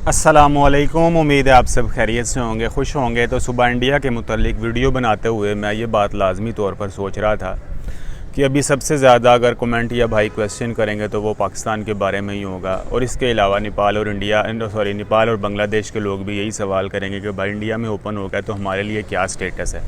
अस्सलामुअलैकुम। उम्मीद है आप सब खैरियत से होंगे, खुश होंगे। तो सुबह इंडिया के मुतालिक वीडियो बनाते हुए मैं ये बात लाजमी तौर पर सोच रहा था कि अभी सबसे ज़्यादा अगर कमेंट या भाई क्वेश्चन करेंगे तो वो पाकिस्तान के बारे में ही होगा, और इसके अलावा नेपाल और बांग्लादेश के लोग भी यही सवाल करेंगे कि भाई इंडिया में ओपन हो गया तो हमारे लिए क्या स्टेटस है।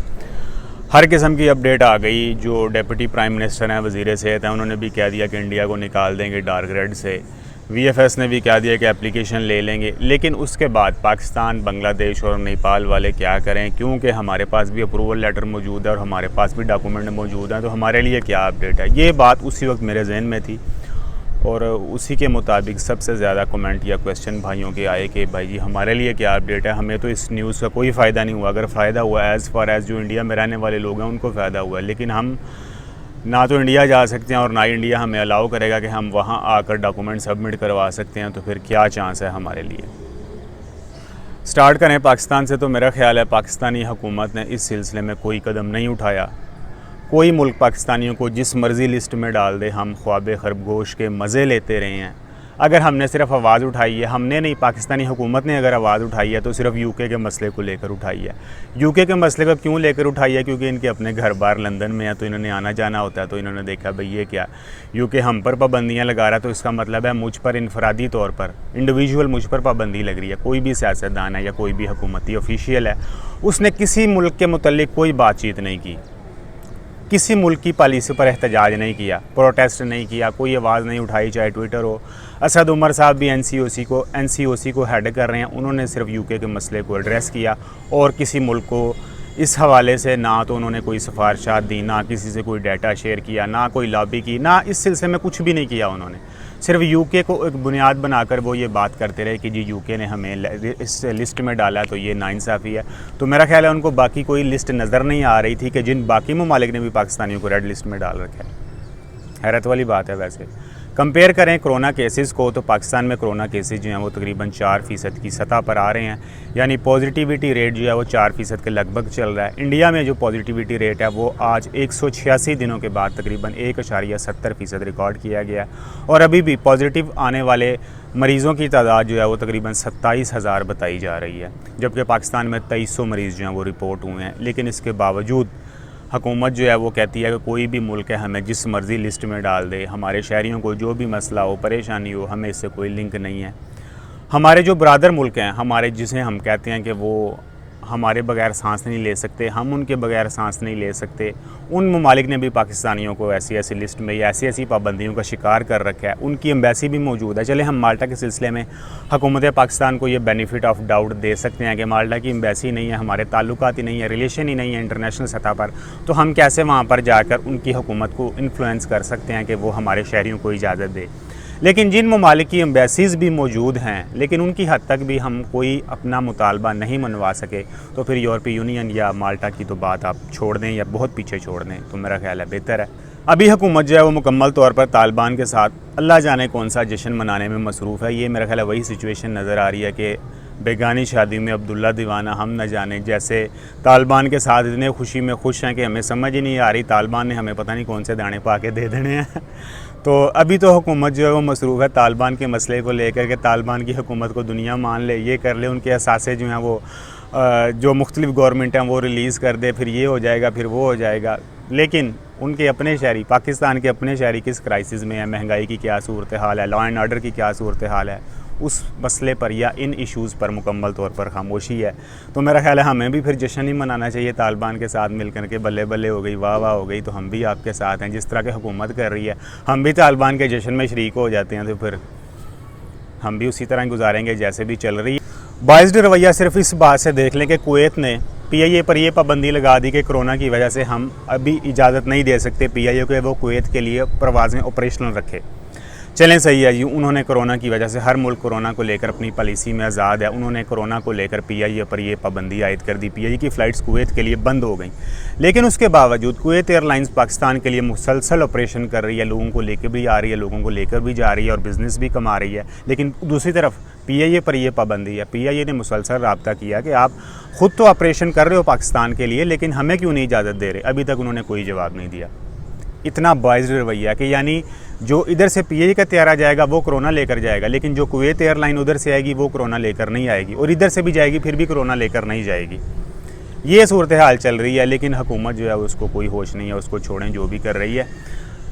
हर किस्म की अपडेट आ गई। जो डिप्टी प्राइम मिनिस्टर हैं, वज़ीर सेहत हैं, उन्होंने भी कह दिया कि इंडिया को निकाल देंगे डार्क रेड से। VFS ने भी कह दिया कि एप्लीकेशन ले लेंगे। लेकिन उसके बाद पाकिस्तान, बांग्लादेश और नेपाल वाले क्या करें, क्योंकि हमारे पास भी अप्रूवल लेटर मौजूद है और हमारे पास भी डॉक्यूमेंट मौजूद हैं, तो हमारे लिए क्या अपडेट है। ये बात उसी वक्त मेरे जहन में थी और उसी के मुताबिक सबसे ज़्यादा कमेंट या क्वेश्चन भाइयों के आए कि भाई जी हमारे लिए क्या अपडेट है। हमें तो इस न्यूज़ का कोई फ़ायदा नहीं हुआ। अगर फ़ायदा हुआ एज़ फार एज़ जो इंडिया में रहने वाले लोग हैं उनको फ़ायदा हुआ, लेकिन हम ना तो इंडिया जा सकते हैं और ना ही इंडिया हमें अलाउ करेगा कि हम वहाँ आकर डॉक्यूमेंट सबमिट करवा सकते हैं। तो फिर क्या चांस है हमारे लिए। स्टार्ट करें पाकिस्तान से। तो मेरा ख़्याल है पाकिस्तानी हुकूमत ने इस सिलसिले में कोई कदम नहीं उठाया। कोई मुल्क पाकिस्तानियों को जिस मर्ज़ी लिस्ट में डाल दे, हम ख्वाब खरगोश के मज़े लेते रहे हैं। अगर हमने सिर्फ आवाज़ उठाई है, हमने नहीं, पाकिस्तानी हुकूमत ने अगर आवाज़ उठाई है तो सिर्फ यूके के मसले को लेकर उठाई है। यूके के मसले को क्यों लेकर उठाई है? क्योंकि इनके अपने घर बार लंदन में है, तो इन्होंने आना जाना होता है। तो इन्होंने देखा भाई ये क्या, यूके हम पर पाबंदियाँ लगा रहा है, तो इसका मतलब है मुझ पर इनफरादी तौर पर, इंडिविजुअल मुझ पर पाबंदी लग रही है। कोई भी सियासतदान है या कोई भी हुकूमती ऑफिशियल है, उसने किसी मुल्क के मुतल्लिक कोई बातचीत नहीं की, किसी मुल्क की पॉलिसी पर एहतजाज नहीं किया, प्रोटेस्ट नहीं किया, कोई आवाज़ नहीं उठाई, चाहे ट्विटर हो। असद उमर साहब भी एनसीओसी को हेड कर रहे हैं, उन्होंने सिर्फ यूके के मसले को एड्रेस किया और किसी मुल्क को इस हवाले से ना तो उन्होंने कोई सिफारिशात दी, ना किसी से कोई डाटा शेयर किया, ना कोई लॉबी की, ना इस सिलसिले में कुछ भी नहीं किया। उन्होंने सिर्फ यूके को एक बुनियाद बनाकर वो ये बात करते रहे कि जी यूके ने हमें इस लिस्ट में डाला तो ये नाइंसाफ़ी है। तो मेरा ख्याल है उनको बाकी कोई लिस्ट नज़र नहीं आ रही थी कि जिन बाकी ममालिक ने भी पाकिस्तानियों को रेड लिस्ट में डाल रखा है। हैरत वाली बात है। वैसे कंपेयर करें कोरोना केसेस को, तो पाकिस्तान में कोरोना केसेस जो हैं वो तकरीबन 4% की सतह पर आ रहे हैं, यानी पॉजिटिविटी रेट जो है वो 4% के लगभग चल रहा है। इंडिया में जो पॉजिटिविटी रेट है वो आज 186 दिनों के बाद तकरीबन 1.70% रिकॉर्ड किया गया है, और अभी भी पॉजिटिव आने वाले मरीज़ों की तादाद जो है वो तकरीबन 27,000 बताई जा रही है, जबकि पाकिस्तान में 2300 मरीज़ जो हैं वो रिपोर्ट हुए हैं। लेकिन इसके बावजूद हुकूमत जो है वो कहती है कि कोई भी मुल्क है हमें जिस मर्ज़ी लिस्ट में डाल दे, हमारे शहरियों को जो भी मसला हो, परेशानी हो, हमें इससे कोई लिंक नहीं है। हमारे जो ब्रादर मुल्क हैं, हमारे जिसे हम कहते हैं कि वो हमारे बगैर सांस नहीं ले सकते, हम उनके बगैर सांस नहीं ले सकते, उन ममालिक ने भी पाकिस्तानियों को ऐसी ऐसी लिस्ट में या ऐसी ऐसी पाबंदियों का शिकार कर रखा है। उनकी एम्बेसी भी मौजूद है। चले हम माल्टा के सिलसिले में हुकूमत पाकिस्तान को ये बेनिफिट ऑफ डाउट दे सकते हैं कि माल्टा की एम्बेसी नहीं है, हमारे ताल्लुकात ही नहीं है, रिलेशन ही नहीं है इंटरनेशनल सतह पर, तो हम कैसे वहाँ पर जाकर उनकी हुकूमत को इन्फ्लुएंस कर सकते हैं कि वो हमारे शहरियों को इजाज़त दे। लेकिन जिन ममालिक की एम्बेसीज़ भी मौजूद हैं, लेकिन उनकी हद तक भी हम कोई अपना मुतालबा नहीं मनवा सके, तो फिर यूरोपीय यूनियन या माल्टा की तो बात आप छोड़ दें या बहुत पीछे छोड़ दें, तो मेरा ख्याल है बेहतर है। अभी हुकूमत जो है वो मुकम्मल तौर पर तालिबान के साथ अल्लाह जाने कौन सा जश्न मनाने में मसरूफ़ है। ये मेरा ख्याल है वही सिचुएशन नज़र आ रही है कि बेगानी शादी में अब्दुल्ला दीवाना हम न जाने, जैसे तालिबान के साथ इतने खुशी में खुश हैं कि हमें समझ ही नहीं आ रही तालिबान ने हमें पता नहीं कौन से दाने पा के दे देने हैं। तो अभी तो हुकूमत जो है वो मसरूफ़ है तालिबान के मसले को लेकर के, तालिबान की हुकूमत को दुनिया मान ले, ये कर ले, उनके असासे जो हैं वो जो मुख्तलिफ़ गवर्नमेंट हैं वो रिलीज़ कर दे, फिर ये हो जाएगा, फिर वो हो जाएगा। लेकिन उनके अपने शहरी, पाकिस्तान के अपने शहरी किस क्राइसिस में है, महंगाई की क्या सूरत हाल है, लॉ एंड ऑर्डर की क्या सूरत हाल है, उस मसले पर या इन इश्यूज़ पर मुकम्मल तौर पर खामोशी है। तो मेरा ख्याल है हमें भी फिर जश्न ही मनाना चाहिए तालिबान के साथ मिलकर के, बल्ले बल्ले हो गई, वाह वाह हो गई, तो हम भी आपके साथ हैं। जिस तरह की हुकूमत कर रही है हम भी तालिबान के जश्न में शरीक हो जाते हैं, तो फिर हम भी उसी तरह गुजारेंगे जैसे भी चल रही है। बाइस्ड रवैया सिर्फ इस बात से देख लें कि कुवैत ने PIA पर यह पाबंदी लगा दी कि कोरोना की वजह से हम अभी इजाज़त नहीं दे सकते PIA को वो कुवैत के लिए परवाज़ें ऑपरेशनल रखे। चलें सही है जी, उन्होंने कोरोना की वजह से, हर मुल्क कोरोना को लेकर अपनी पॉलिसी में आज़ाद है, उन्होंने कोरोना को लेकर PIA पर यह पाबंदी आयद कर दी। PIA की फ़्लाइट्स कुवैत के लिए बंद हो गई, लेकिन उसके बावजूद कुवैत एयरलाइंस पाकिस्तान के लिए मुसलसल ऑपरेशन कर रही है, लोगों को लेकर भी आ रही है, लोगों को लेकर भी जा रही है और बिज़नेस भी कमा रही है। लेकिन दूसरी तरफ PIA पर यह पाबंदी है। PIA ने मुसलसल रब्ता किया कि आप ख़ुद तो ऑपरेशन कर रहे हो पाकिस्तान के लिए, लेकिन हमें क्यों नहीं इजाज़त दे रहे। अभी तक उन्होंने कोई जवाब नहीं दिया। इतना बाइज़ रवैया कि यानी जो इधर से पीएच का तैयारा जाएगा वो कोरोना लेकर जाएगा, लेकिन जो कुवैत एयरलाइन उधर से आएगी वो कोरोना लेकर नहीं आएगी, और इधर से भी जाएगी फिर भी कोरोना लेकर नहीं जाएगी। ये सूरत हाल चल रही है, लेकिन हुकूमत जो है उसको कोई होश नहीं है, उसको छोड़ें जो भी कर रही है।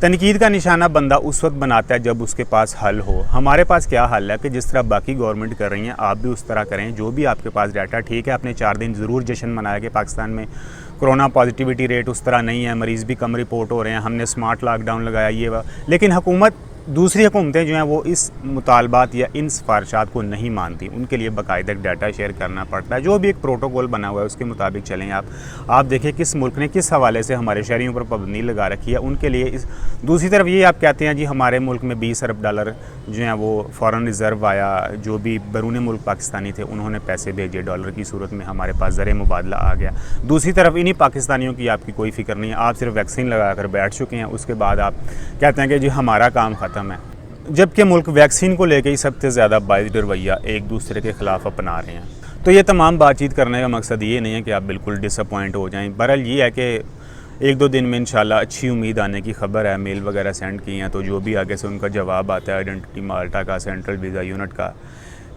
तनकीद का निशाना बंदा उस वक्त बनाता है जब उसके पास हल हो। हमारे पास क्या हल है कि जिस तरह बाकी गवर्नमेंट कर रही हैं आप भी उस तरह करें, जो भी आपके पास डाटा। ठीक है, आपने 4 दिन ज़रूर जश्न मनाया कि पाकिस्तान में कोरोना पॉजिटिविटी रेट उस तरह नहीं है, मरीज़ भी कम रिपोर्ट हो रहे हैं, हमने स्मार्ट लॉकडाउन लगाया ये वह, लेकिन हुकूमत दूसरी हुकूमतें जो हैं वो इस मुतालबात या इन सिफारिशात को नहीं मानती। उनके लिए बाकायदा डाटा शेयर करना पड़ता है, जो भी एक प्रोटोकॉल बना हुआ है उसके मुताबिक चलें। आप देखिए किस मुल्क ने किस हवाले से हमारे शहरियों पर पाबंदी लगा रखी है उनके लिए। दूसरी तरफ ये आप कहते हैं जी हमारे मुल्क में 20 अरब डॉलर जो हैं वो फ़ॉरेन रिज़र्व आया, जो भी बैरून मुल्क पाकिस्तानी थे उन्होंने पैसे भेजे डॉलर की सूरत में, हमारे पास ज़र मुबादला आ गया। दूसरी तरफ इन्हीं पाकिस्तानियों की आपकी कोई फ़िक्र नहीं है, आप सिर्फ वैक्सीन लगा कर बैठ चुके हैं, उसके बाद आप कहते हैं कि जी हमारा काम ख़त्म है, जबकि मुल्क वैक्सीन को लेकर ही सबसे ज़्यादा बाइज़ रवैया एक दूसरे के ख़िलाफ़ अपना रहे हैं। तो ये तमाम बातचीत करने का मकसद ये नहीं है कि आप बिल्कुल डिसअपॉइंट हो जाएं। बहरहाल ये है कि 1-2 दिन में इंशाल्लाह अच्छी उम्मीद आने की ख़बर है। मेल वगैरह सेंड किए हैं, तो जो भी आगे से उनका जवाब आता है आइडेंटिटी माल्टा का, सेंट्रल वीज़ा यूनिट का,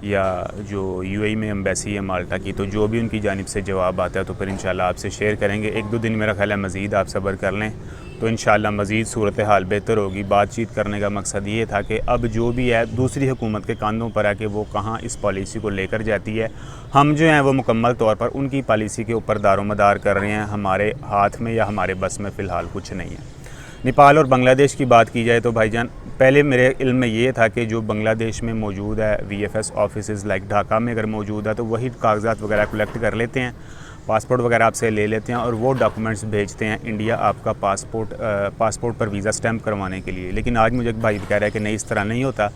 या जो यूएई में एम्बेसी है माल्टा की, तो जो भी उनकी जानिब से जवाब आता है तो फिर इंशाल्लाह आपसे शेयर करेंगे। 1-2 दिन मेरा ख्याल है मज़ीद आप सब्र कर लें तो इंशाल्लाह मज़ीद सूरत हाल बेहतर होगी। बातचीत करने का मकसद ये था कि अब जो भी है दूसरी हुकूमत के कांधों पर है कि वो कहाँ इस पॉलिसी को लेकर जाती है। हम जो हैं वो मुकम्मल तौर पर उनकी पॉलिसी के ऊपर दारोमदार कर रहे हैं, हमारे हाथ में या हमारे बस में फ़िलहाल कुछ नहीं है। नेपाल और बांग्लादेश की बात की जाए तो भाईजान पहले मेरे इल्म में ये था कि जो बांग्लादेश में मौजूद है VFS ऑफिस लाइक ढाका में अगर मौजूद है तो वही कागजात वगैरह कलेक्ट कर लेते हैं, पासपोर्ट वगैरह आपसे ले लेते हैं और वो डॉक्यूमेंट्स भेजते हैं इंडिया आपका पासपोर्ट पर वीज़ा स्टैम्प करवाने के लिए। लेकिन आज मुझे एक भाई कह रहा है कि नहीं, इस तरह नहीं होता।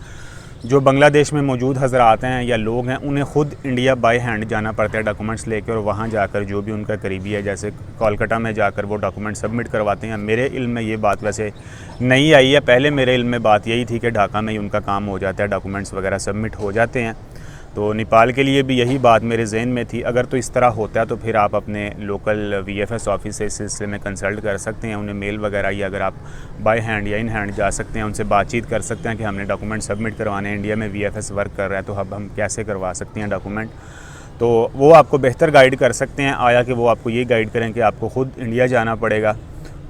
जो बांग्लादेश में मौजूद हज़रात हैं या लोग हैं उन्हें ख़ुद इंडिया बाय हैंड जाना पड़ता है डॉक्यूमेंट्स लेकर, और वहाँ जाकर जो भी उनका करीबी है जैसे कोलकाता में जाकर वो डॉक्यूमेंट सबमिट करवाते हैं। मेरे इल्म में ये बात वैसे नहीं आई है, पहले मेरे इल्म में बात यही थी कि ढाका में ही उनका काम हो जाता है, डॉक्यूमेंट्स वगैरह सबमिट हो जाते हैं। तो नेपाल के लिए भी यही बात मेरे जहन में थी। अगर तो इस तरह होता है तो फिर आप अपने लोकल VFS ऑफिस से इस सिलसिले में कंसल्ट कर सकते हैं, उन्हें मेल वगैरह, या अगर आप बाय हैंड या इन हैंड जा सकते हैं, उनसे बातचीत कर सकते हैं कि हमने डॉक्यूमेंट सबमिट करवाने हैं, इंडिया में VFS वर्क कर रहा है तो अब हम कैसे करवा सकते हैं डॉक्यूमेंट। तो वो आपको बेहतर गाइड कर सकते हैं, आया कि वो आपको ये गाइड करें कि आपको ख़ुद इंडिया जाना पड़ेगा।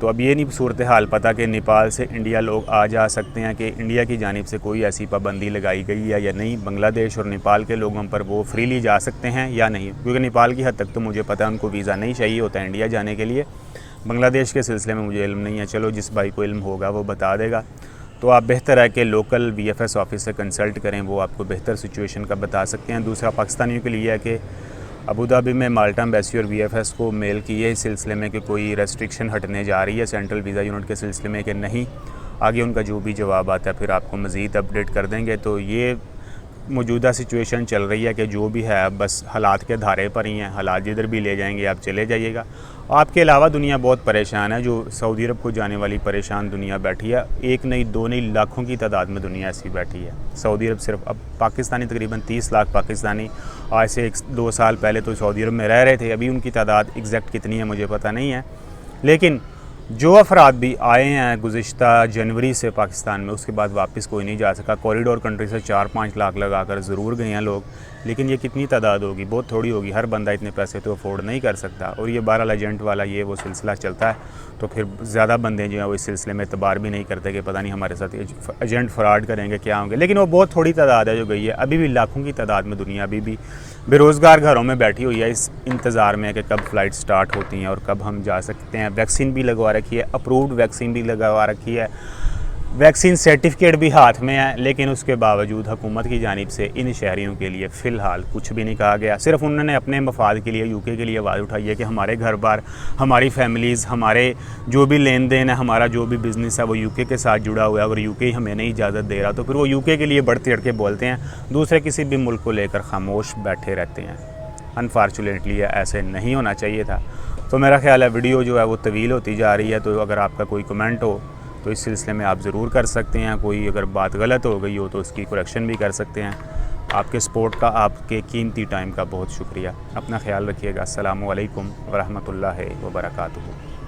तो अब ये नहीं सूरत हाल पता कि नेपाल से इंडिया लोग आ जा सकते हैं कि इंडिया की जानिब से कोई ऐसी पाबंदी लगाई गई है या नहीं। बांग्लादेश और नेपाल के लोगों पर वो फ्रीली जा सकते हैं या नहीं, क्योंकि नेपाल की हद तक तो मुझे पता है उनको वीज़ा नहीं चाहिए होता है इंडिया जाने के लिए। बांग्लादेश के सिलसिले में मुझे इल्म नहीं है, चलो जिस भाई को इल्म होगा वो बता देगा। तो आप बेहतर है कि लोकल VFS ऑफिस से कंसल्ट करें, वो आपको बेहतर सिचुएशन का बता सकते हैं। दूसरा पाकिस्तानियों के लिए है कि अबू धाबी में माल्टा एम्बेसी और VFS को मेल की है इस सिलसिले में कि कोई रेस्ट्रिक्शन हटने जा रही है सेंट्रल वीज़ा यूनिट के सिलसिले में कि नहीं। आगे उनका जो भी जवाब आता है फिर आपको मज़ीद अपडेट कर देंगे। तो ये मौजूदा सिचुएशन चल रही है कि जो भी है अब बस हालात के धारे पर ही हैं, हालात जिधर भी ले जाएंगे आप चले जाइएगा। आपके अलावा दुनिया बहुत परेशान है, जो सऊदी अरब को जाने वाली परेशान दुनिया बैठी है, 1 नहीं 2 नहीं लाखों की तादाद में दुनिया ऐसी बैठी है। सऊदी अरब सिर्फ अब पाकिस्तानी तकरीबन 30 लाख पाकिस्तानी आज से 1-2 साल पहले तो सऊदी अरब में रह रहे थे, अभी उनकी तादाद एग्जैक्ट कितनी है मुझे पता नहीं है। लेकिन जो अफराद भी आए हैं गुज़िश्ता जनवरी से पाकिस्तान में, उसके बाद वापस कोई नहीं जा सका। कॉरिडोर कंट्री से 4-5 लाख लगा कर ज़रूर गए हैं लोग, लेकिन ये कितनी तादाद होगी, बहुत थोड़ी होगी। हर बंदा इतने पैसे तो अफोर्ड नहीं कर सकता, और ये 12 एजेंट वाला ये वो सिलसिला चलता है, तो फिर ज़्यादा बंदे जो हैं वो इस सिलसिले में एतबार भी नहीं करते कि पता नहीं हमारे साथ एजेंट फ्रॉड करेंगे क्या होंगे। लेकिन वो बहुत थोड़ी तादाद है जो गई है। अभी भी लाखों की तादाद में दुनिया अभी भी बेरोज़गार घरों में बैठी हुई है इस इंतज़ार में कि कब फ़्लाइट स्टार्ट होती हैं और कब हम जा सकते हैं। वैक्सीन भी लगवा रखी है, अप्रूव्ड वैक्सीन भी लगवा रखी है, वैक्सीन सर्टिफिकेट भी हाथ में है, लेकिन उसके बावजूद हुकूमत की जानिब से इन शहरियों के लिए फ़िलहाल कुछ भी नहीं कहा गया। सिर्फ उन्होंने अपने मफाद के लिए UK के लिए आवाज़ उठाई है कि हमारे घर बार, हमारी फैमिलीज़, हमारे जो भी लेन देन है, हमारा जो भी बिज़नेस है वो UK के साथ जुड़ा हुआ है, अगर UK हमें नहीं इजाज़त दे रहा तो फिर वो UK के लिए बढ़ चढ़ के बोलते हैं, दूसरे किसी भी मुल्क को लेकर खामोश बैठे रहते हैं। अनफॉर्चुनेटली ऐसे नहीं होना चाहिए था। तो मेरा ख्याल है वीडियो जो है वो तवील होती जा रही है, तो अगर आपका कोई कमेंट हो तो इस सिलसिले में आप ज़रूर कर सकते हैं। कोई अगर बात गलत हो गई हो तो उसकी करेक्शन भी कर सकते हैं। आपके सपोर्ट का, आपके कीमती टाइम का बहुत शुक्रिया। अपना ख्याल रखिएगा। अस्सलामु अलैकुम वरहमतुल्लाहि वबरकातुहू।